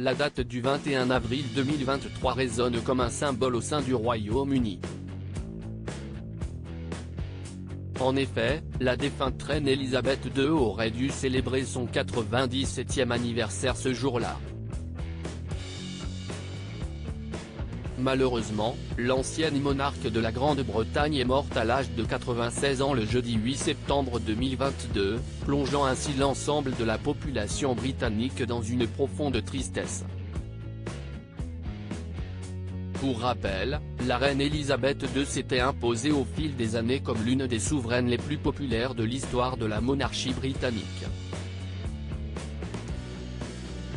la date du 21 avril 2023 résonne comme un symbole au sein du Royaume-Uni. En effet, la défunte reine Elisabeth II aurait dû célébrer son 97e anniversaire ce jour-là. Malheureusement, l'ancienne monarque de la Grande-Bretagne est morte à l'âge de 96 ans le jeudi 8 septembre 2022, plongeant ainsi l'ensemble de la population britannique dans une profonde tristesse. Pour rappel, la reine Elisabeth II s'était imposée au fil des années comme l'une des souveraines les plus populaires de l'histoire de la monarchie britannique.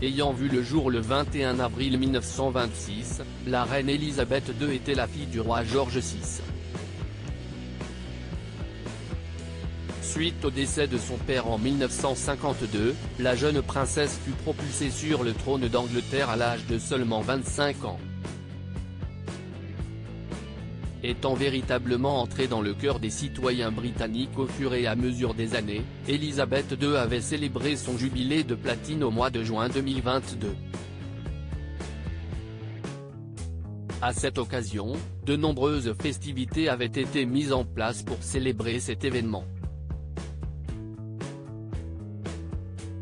Ayant vu le jour le 21 avril 1926, la reine Elisabeth II était la fille du roi George VI. Suite au décès de son père en 1952, la jeune princesse fut propulsée sur le trône d'Angleterre à l'âge de seulement 25 ans. Étant véritablement entrée dans le cœur des citoyens britanniques au fur et à mesure des années, Elisabeth II avait célébré son jubilé de platine au mois de juin 2022. À cette occasion, de nombreuses festivités avaient été mises en place pour célébrer cet événement.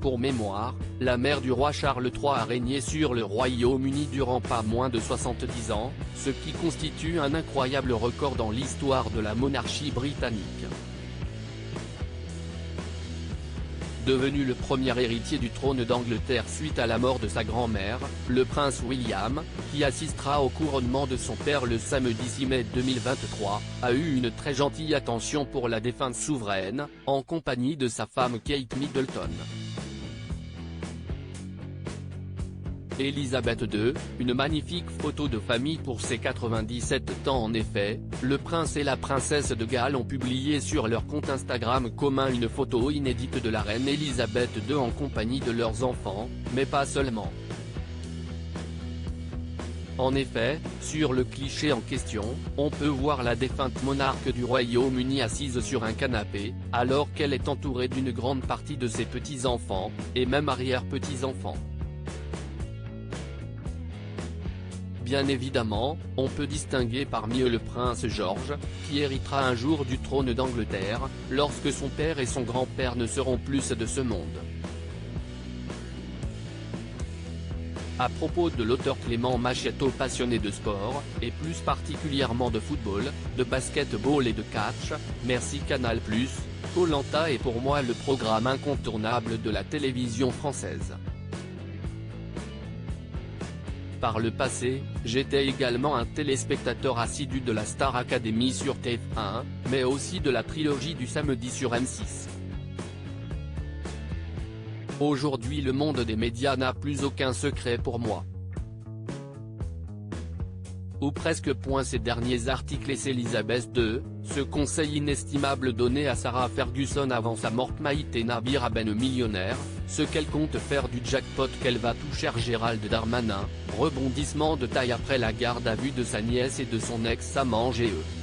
Pour mémoire, la mère du roi Charles III a régné sur le Royaume-Uni durant pas moins de 70 ans, ce qui constitue un incroyable record dans l'histoire de la monarchie britannique. Devenu le premier héritier du trône d'Angleterre suite à la mort de sa grand-mère, le prince William, qui assistera au couronnement de son père le samedi 6 mai 2023, a eu une très gentille attention pour la défunte souveraine, en compagnie de sa femme Kate Middleton. Elisabeth II, une magnifique photo de famille pour ses 97 ans. En effet, le prince et la princesse de Galles ont publié sur leur compte Instagram commun une photo inédite de la reine Elisabeth II en compagnie de leurs enfants, mais pas seulement. En effet, sur le cliché en question, on peut voir la défunte monarque du Royaume-Uni assise sur un canapé, alors qu'elle est entourée d'une grande partie de ses petits-enfants, et même arrière-petits-enfants. Bien évidemment, on peut distinguer parmi eux le prince George, qui héritera un jour du trône d'Angleterre, lorsque son père et son grand-père ne seront plus de ce monde. À propos de l'auteur Clément Macchiato, passionné de sport, et plus particulièrement de football, de basketball et de catch, merci Canal+, Koh-Lanta est pour moi le programme incontournable de la télévision française. Par le passé, j'étais également un téléspectateur assidu de la Star Academy sur TF1, mais aussi de la trilogie du samedi sur M6. Aujourd'hui le monde des médias n'a plus aucun secret pour moi. Ou presque. Ces derniers articles et Elisabeth II, ce conseil inestimable donné à Sarah Ferguson avant sa mort: Maïté Nabir Ben millionnaire, ce qu'elle compte faire du jackpot qu'elle va toucher Gérald Darmanin, rebondissement de taille après la garde à vue de sa nièce et de son ex-amant GE.